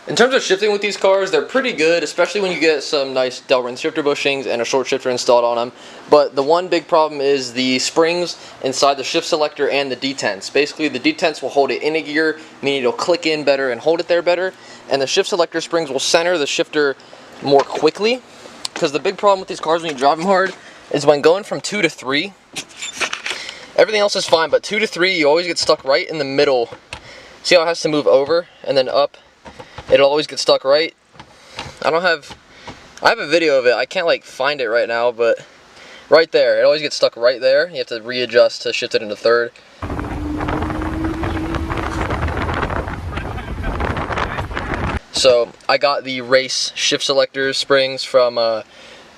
In terms of shifting with these cars, they're pretty good, especially when you get some nice Delrin shifter bushings and a short shifter installed on them. But the one big problem is the springs inside the shift selector and the detents. Basically, the detents will hold it in a gear, meaning it'll click in better and hold it there better. And the shift selector springs will center the shifter more quickly. Because the big problem with these cars when you drive them hard is when going from 2 to 3, everything else is fine, but 2 to 3, you always get stuck right in the middle. See how it has to move over and then up? It'll always get stuck right. I have a video of it. I can't like find it right now, but right there, it always gets stuck right there. You have to readjust to shift it into third. So I got the race shift selector springs from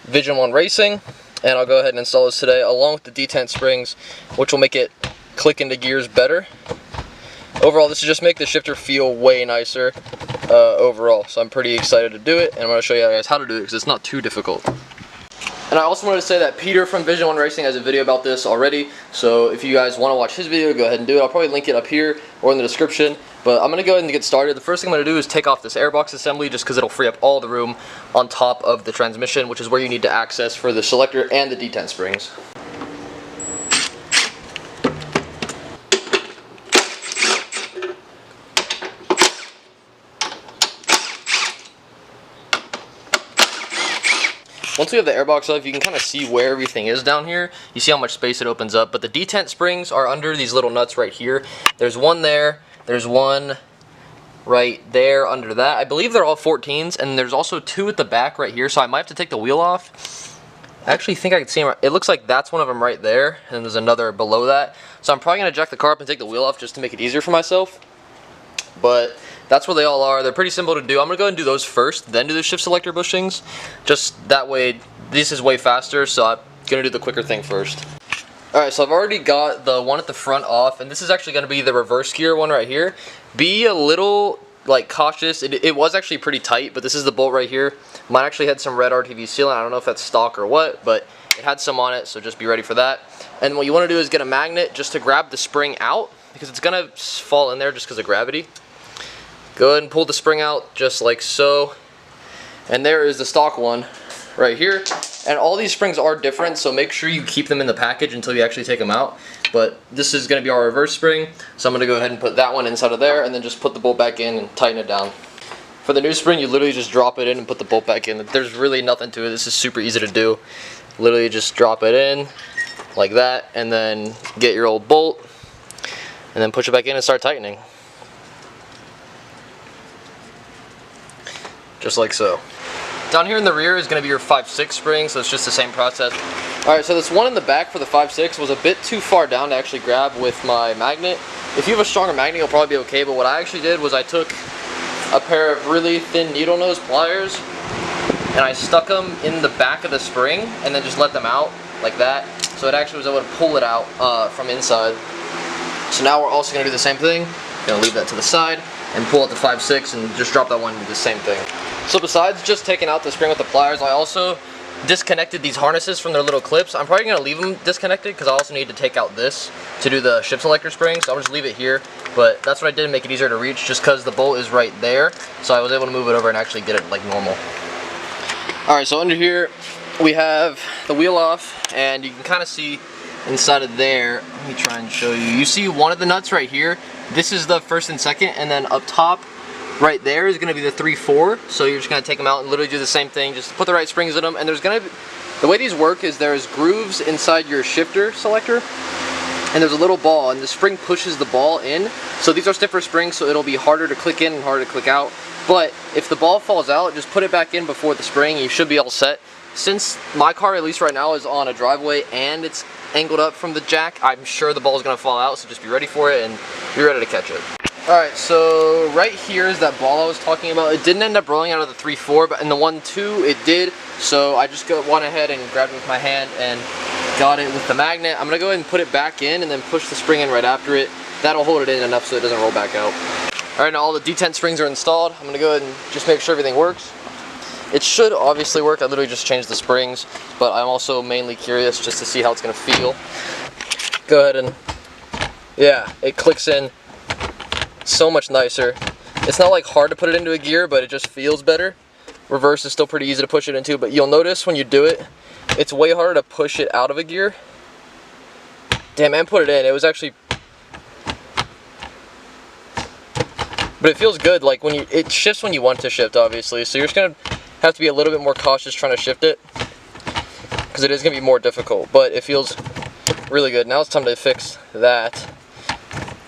Vision 1 Racing, and I'll go ahead and install those today along with the detent springs, which will make it click into gears better. Overall, this will just make the shifter feel way nicer overall, so I'm pretty excited to do it, and I'm going to show you guys how to do it because it's not too difficult. And I also wanted to say that Peter from Vision 1 Racing has a video about this already, so if you guys want to watch his video, go ahead and do it. I'll probably link it up here or in the description, but I'm going to go ahead and get started. The first thing I'm going to do is take off this airbox assembly just because it'll free up all the room on top of the transmission, which is where you need to access for the selector and the detent springs. Once we have the airbox off, you can kind of see where everything is down here. You see how much space it opens up, but the detent springs are under these little nuts right here. There's one there, there's one right there under that. I believe they're all 14s, and there's also 2 at the back right here, so I might have to take the wheel off. I actually think I can see them. It looks like that's one of them right there, and there's another below that. So I'm probably going to jack the car up and take the wheel off just to make it easier for myself. But that's where they all are. They're pretty simple to do. I'm going to go ahead and do those first, then do the shift selector bushings. Just that way, this is way faster, so I'm going to do the quicker thing first. Alright, so I've already got the one at the front off, and this is actually going to be the reverse gear one right here. Be a little like cautious. It was actually pretty tight, but this is the bolt right here. Mine actually had some red RTV sealant. I don't know if that's stock or what, but it had some on it, so just be ready for that. And what you want to do is get a magnet just to grab the spring out, because it's going to fall in there just because of gravity. Go ahead and pull the spring out just like so, and there is the stock one right here. And all these springs are different, so make sure you keep them in the package until you actually take them out. But this is going to be our reverse spring, so I'm going to go ahead and put that one inside of there, and then just put the bolt back in and tighten it down. For the new spring, you literally just drop it in and put the bolt back in. There's really nothing to it. This is super easy to do. Literally just drop it in like that, and then get your old bolt, and then push it back in and start tightening. Just like so. Down here in the rear is going to be your 5/6 spring, so it's just the same process. Alright, so this one in the back for the 5/6 was a bit too far down to actually grab with my magnet. If you have a stronger magnet, you'll probably be okay, but what I actually did was I took a pair of really thin needle nose pliers and I stuck them in the back of the spring and then just let them out like that, so it actually was able to pull it out from inside. So now we're also going to do the same thing. Going to leave that to the side and pull out the 5/6 and just drop that one and do the same thing. So besides just taking out the spring with the pliers, I also disconnected these harnesses from their little clips. I'm probably going to leave them disconnected because I also need to take out this to do the shift selector spring, so I'll just leave it here. But that's what I did to make it easier to reach, just because the bolt is right there, so I was able to move it over and actually get it like normal. Alright, so under here we have the wheel off, and you can kind of see inside of there. Let me try and show you. You see one of the nuts right here. This is the first and second, and then up top right there is going to be the 3/4. So you're just going to take them out and literally do the same thing. Just put the right springs in them, and there's going to be, the way these work is there's grooves inside your shifter selector, and there's a little ball, and the spring pushes the ball in. So these are stiffer springs, so it'll be harder to click in and harder to click out. But if the ball falls out, just put it back in before the spring. You should be all set. Since my car, at least right now, is on a driveway and it's angled up from the jack, I'm sure the ball is going to fall out, so just be ready for it and be ready to catch it. Alright, so right here is that ball I was talking about. It didn't end up rolling out of the 3/4, but in the 1/2 it did, so I just went ahead and grabbed it with my hand and got it with the magnet. I'm going to go ahead and put it back in and then push the spring in right after it. That'll hold it in enough so it doesn't roll back out. Alright, now all the detent springs are installed. I'm going to go ahead and just make sure everything works. It should obviously work. I literally just changed the springs, but I'm also mainly curious just to see how it's going to feel. Go ahead and, yeah, it clicks in so much nicer. It's not like hard to put it into a gear, but it just feels better. Reverse is still pretty easy to push it into, but you'll notice when you do it, it's way harder to push it out of a gear. Damn, man, put it in. It was actually, but it feels good. Like when it shifts when you want to shift, obviously. So you're just gonna have to be a little bit more cautious trying to shift it, because it is gonna be more difficult. But it feels really good. Now it's time to fix that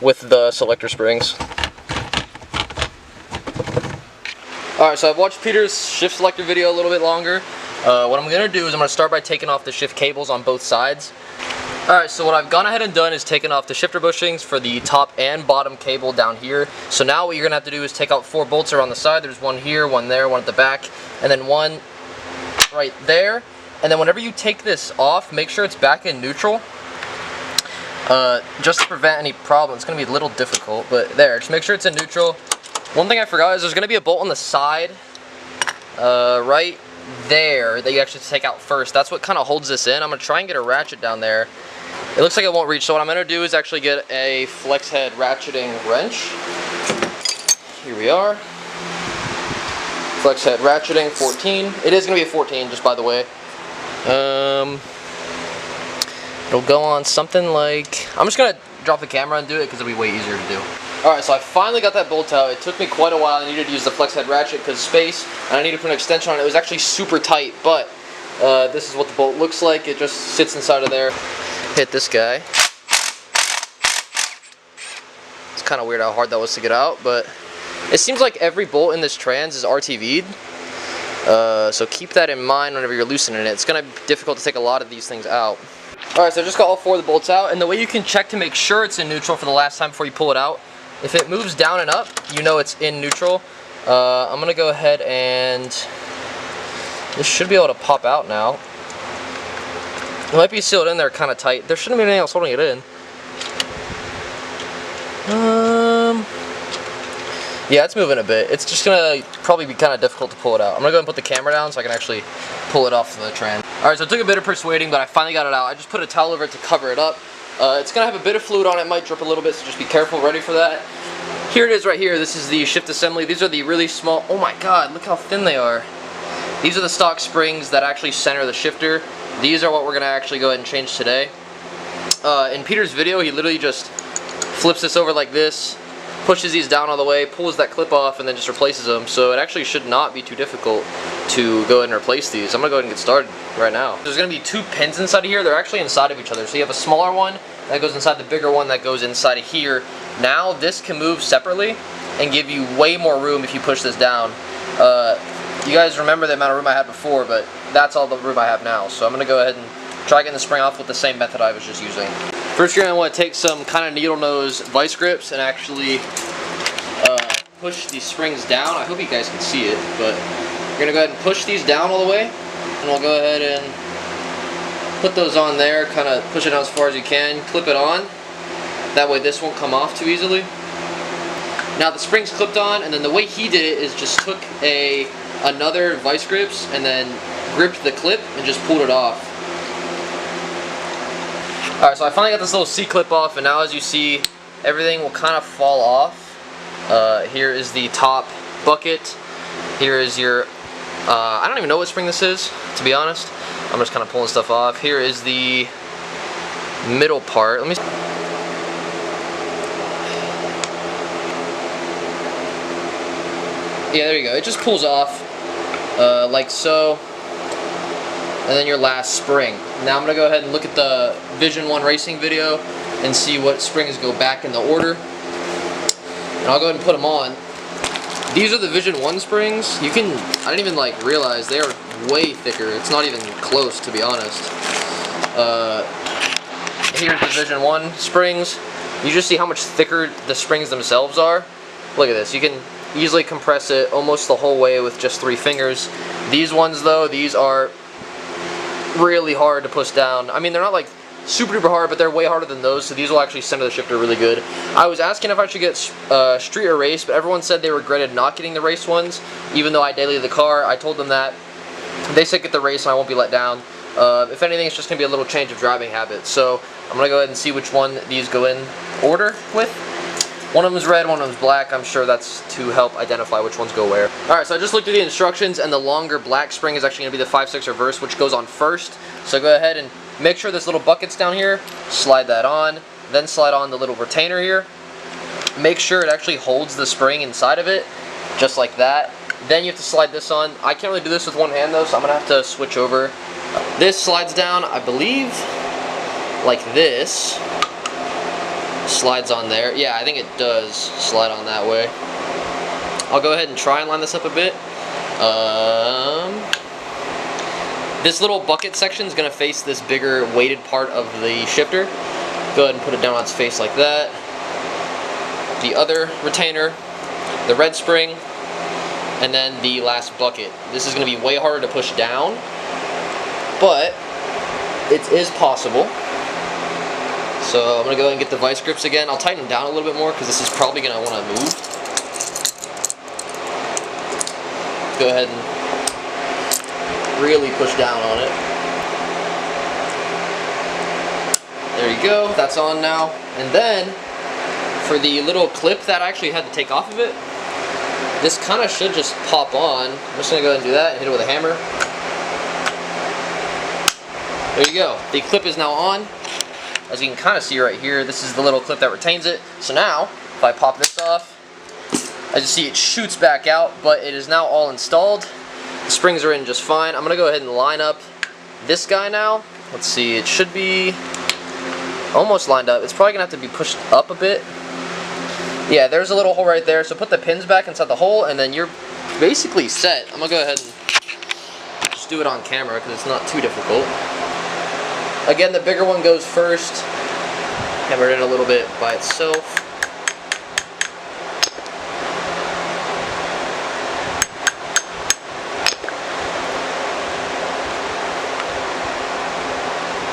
with the Selector springs. Alright, so I've watched Peter's shift selector video a little bit longer. What I'm going to do is I'm going to start by taking off the shift cables on both sides. Alright, so what I've gone ahead and done is taken off the shifter bushings for the top and bottom cable down here. So now what you're going to have to do is take out 4 bolts around the side. There's one here, one there, one at the back, and then one right there. And then whenever you take this off, make sure it's back in neutral. Just to prevent any problems. It's going to be a little difficult, but there, just make sure it's in neutral. One thing I forgot is there's going to be a bolt on the side, right there, that you actually take out first. That's what kind of holds this in. I'm going to try and get a ratchet down there. It looks like it won't reach, so what I'm going to do is actually get a flex head ratcheting wrench. Here we are. Flex head ratcheting, 14. It is going to be a 14, just by the way. It'll go on something like, I'm just going to drop the camera and do it because it'll be way easier to do. Alright, so I finally got that bolt out. It took me quite a while. I needed to use the flex head ratchet because space, and I needed to put an extension on it. It was actually super tight, but this is what the bolt looks like. It just sits inside of there. Hit this guy. It's kind of weird how hard that was to get out, but it seems like every bolt in this trans is RTV'd. So keep that in mind whenever you're loosening it. It's going to be difficult to take a lot of these things out. Alright, so I just got all 4 of the bolts out, and the way you can check to make sure it's in neutral for the last time before you pull it out, if it moves down and up, you know it's in neutral. I'm going to go ahead and this should be able to pop out now. It might be sealed in there kind of tight. There shouldn't be anything else holding it in. Yeah, it's moving a bit. It's just going to probably be kind of difficult to pull it out. I'm going to go and put the camera down so I can actually pull it off the trans. Alright, so it took a bit of persuading, but I finally got it out. I just put a towel over it to cover it up. It's going to have a bit of fluid on it. It might drip a little bit, so just be careful, ready for that. Here it is right here. This is the shift assembly. These are the really small, oh my god, look how thin they are. These are the stock springs that actually center the shifter. These are what we're going to actually go ahead and change today. In Peter's video, he literally just flips this over like this, pushes these down all the way, pulls that clip off, and then just replaces them. So it actually should not be too difficult to go ahead and replace these. I'm going to go ahead and get started right now. There's going to be 2 pins inside of here. They're actually inside of each other. So you have a smaller one that goes inside the bigger one that goes inside of here. Now this can move separately and give you way more room if you push this down. You guys remember the amount of room I had before, but that's all the room I have now. So I'm going to go ahead and try getting the spring off with the same method I was just using. First, you're going to want to take some kind of needle nose vice grips and actually push these springs down. I hope you guys can see it, but you're going to go ahead and push these down all the way, and we'll go ahead and put those on there, kind of push it down as far as you can, clip it on. That way this won't come off too easily. Now the spring's clipped on, and then the way he did it is just took another vice grips and then gripped the clip and just pulled it off. Alright, so I finally got this little C-clip off, and now as you see, everything will kind of fall off. Here is the top bucket. Here is your, I don't even know what spring this is, to be honest. I'm just kind of pulling stuff off. Here is the middle part. Let me. Yeah, there you go. It just pulls off like so. And then your last spring. Now I'm going to go ahead and look at the Vision 1 racing video and see what springs go back in the order. And I'll go ahead and put them on. These are the Vision 1 springs. You can, I didn't even like realize they are way thicker. It's not even close, to be honest. Here's the Vision 1 springs. You just see how much thicker the springs themselves are. Look at this. You can easily compress it almost the whole way with just 3 fingers. These ones though, these are really hard to push down. I mean, they're not like super duper hard, but they're way harder than those, so these will actually center the shifter really good. I was asking if I should get street or race, but everyone said they regretted not getting the race ones, even though I daily the car. I told them that. They said get the race and I won't be let down. If anything, it's just going to be a little change of driving habit. So I'm going to go ahead and see which one these go in order with. One of them's red, one of them's black. I'm sure that's to help identify which ones go where. Alright, so I just looked at the instructions, and the longer black spring is actually going to be the 5/6 reverse, which goes on first. So go ahead and make sure this little bucket's down here. Slide that on. Then slide on the little retainer here. Make sure it actually holds the spring inside of it, just like that. Then you have to slide this on. I can't really do this with one hand though, so I'm going to have to switch over. This slides down, I believe, like this. Slides on there. Yeah, I think it does slide on that way. I'll go ahead and try and line this up a bit. This little bucket section is going to face this bigger weighted part of the shifter. Go ahead and put it down on its face like that. The other retainer, the red spring, and then the last bucket. This is going to be way harder to push down, but it is possible. So I'm going to go ahead and get the vice grips again. I'll tighten them down a little bit more because this is probably going to want to move. Go ahead and really push down on it. There you go, that's on now. And then, for the little clip that I actually had to take off of it, this kind of should just pop on. I'm just going to go ahead and do that and hit it with a hammer. There you go. The clip is now on. As you can kind of see right here, this is the little clip that retains it. So now, if I pop this off, as you see, it shoots back out, but it is now all installed. The springs are in just fine. I'm going to go ahead and line up this guy now. Let's see, it should be almost lined up. It's probably going to have to be pushed up a bit. Yeah, there's a little hole right there. So put the pins back inside the hole, and then you're basically set. I'm going to go ahead and just do it on camera because it's not too difficult. Again, the bigger one goes first. Hammer it in a little bit by itself.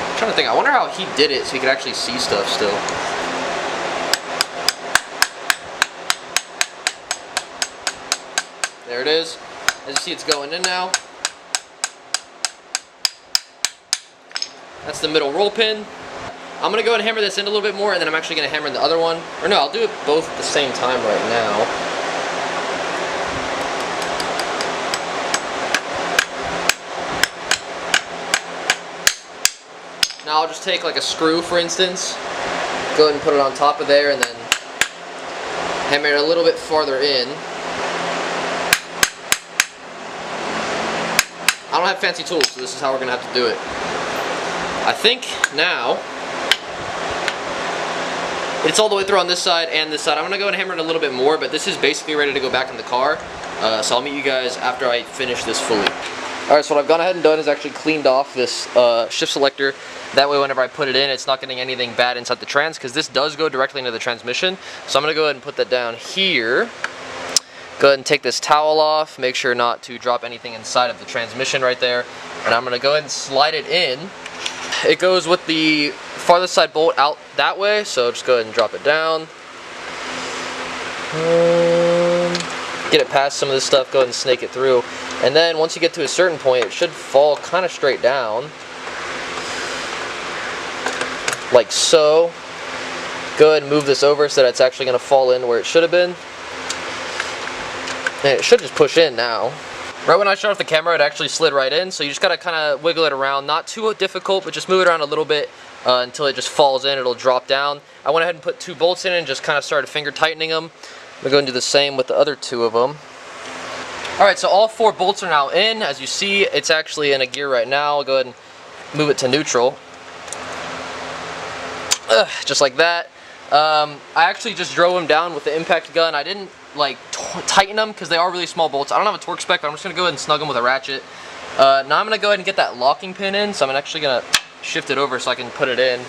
I'm trying to think, I wonder how he did it so he could actually see stuff still. There it is. As you see, it's going in now. That's the middle roll pin. I'm going to go ahead and hammer this in a little bit more, and then I'm actually going to hammer in the other one. Or no, I'll do it both at the same time right now. Now I'll just take like a screw, for instance. Go ahead and put it on top of there, and then hammer it a little bit farther in. I don't have fancy tools, so this is how we're going to have to do it. I think now it's all the way through on this side and this side. I'm going to go and hammer it a little bit more, but this is basically ready to go back in the car. So I'll meet you guys after I finish this fully. Alright, so what I've gone ahead and done is actually cleaned off this shift selector. That way whenever I put it in, it's not getting anything bad inside the trans, because this does go directly into the transmission. So I'm going to go ahead and put that down here. Go ahead and take this towel off. Make sure not to drop anything inside of the transmission right there. And I'm going to go ahead and slide it in. It goes with the farthest side bolt out that way, so just go ahead and drop it down. Get it past some of this stuff, go ahead and snake it through. And then once you get to a certain point, it should fall kind of straight down. Like so. Go ahead and move this over so that it's actually going to fall in where it should have been. And it should just push in now. Right when I shut off the camera, it actually slid right in, so you just gotta kind of wiggle it around. Not too difficult, but just move it around a little bit until it just falls in. It'll drop down. I went ahead and put 2 bolts in and just kind of started finger tightening them. We're going to do the same with the other 2 of them. Alright, so all 4 bolts are now in. As you see, it's actually in a gear right now. I'll go ahead and move it to neutral. Just like that. I actually just drove them down with the impact gun. I didn't like tighten them because they are really small bolts. I don't have a torque spec, but I'm just going to go ahead and snug them with a ratchet. Now I'm going to go ahead and get that locking pin in, so I'm actually going to shift it over so I can put it in.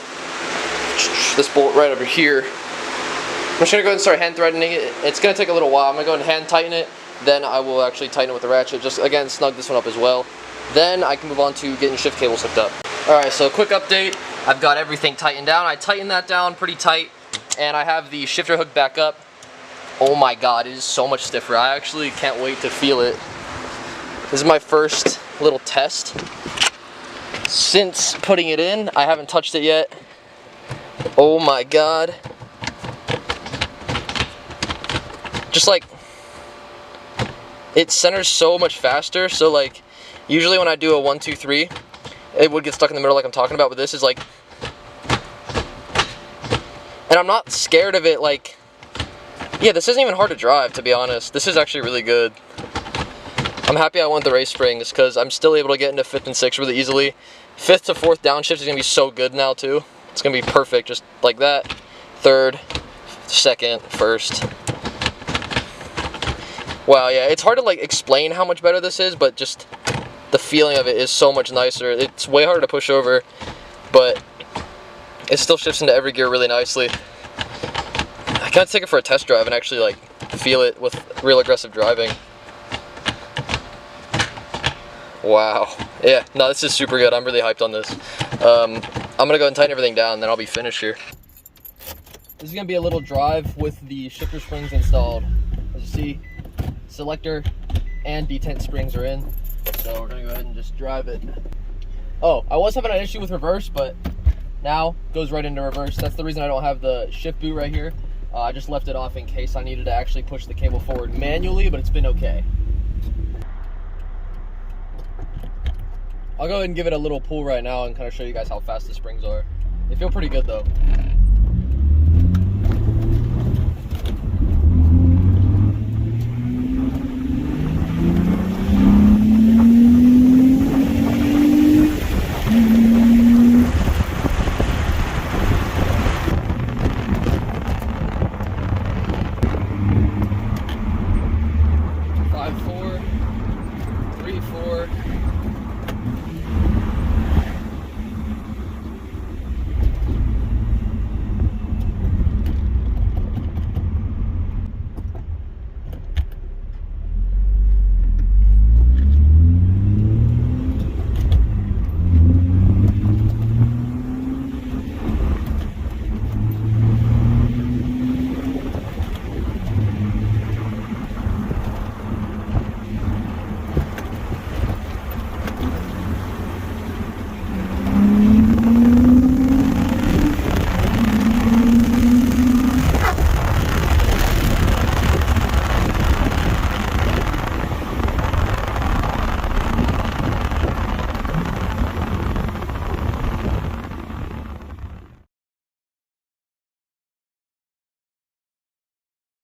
This bolt right over here. I'm just going to go ahead and start hand threading it. It's going to take a little while. I'm going to go ahead and hand tighten it, then I will actually tighten it with the ratchet. Just again, snug this one up as well. Then I can move on to getting shift cables hooked up. Alright, so quick update. I've got everything tightened down. I tightened that down pretty tight, and I have the shifter hooked back up. Oh my god, it is so much stiffer. I actually can't wait to feel it. This is my first little test. Since putting it in, I haven't touched it yet. Oh my god. just like, it centers so much faster. So like, usually when I do a 1, 2, 3, it would get stuck in the middle like I'm talking about, but this is like, and I'm not scared of it. Like, yeah, this isn't even hard to drive, to be honest. This is actually really good. I'm happy I went the race springs because I'm still able to get into 5th and 6th really easily. 5th to 4th downshift is gonna be so good now too. It's gonna be perfect, just like that. 3rd, 2nd, 1st. Wow, yeah, it's hard to like explain how much better this is, but just the feeling of it is so much nicer. It's way harder to push over, but it still shifts into every gear really nicely. I gotta take it for a test drive and actually like feel it with real aggressive driving. Wow. Yeah, no, this is super good. I'm really hyped on this. I'm gonna go and tighten everything down, then I'll be finished here. This is gonna be a little drive with the shifter springs installed. As you see, Selector and Detent springs are in. So we're gonna go ahead and just drive it. Oh, I was having an issue with reverse, but now goes right into reverse. That's the reason I don't have the shift boot right here. I just left it off in case I needed to actually push the cable forward manually, but it's been okay. I'll go ahead and give it a little pull right now and kind of show you guys how fast the springs are. They feel pretty good though. Four, 3, 4,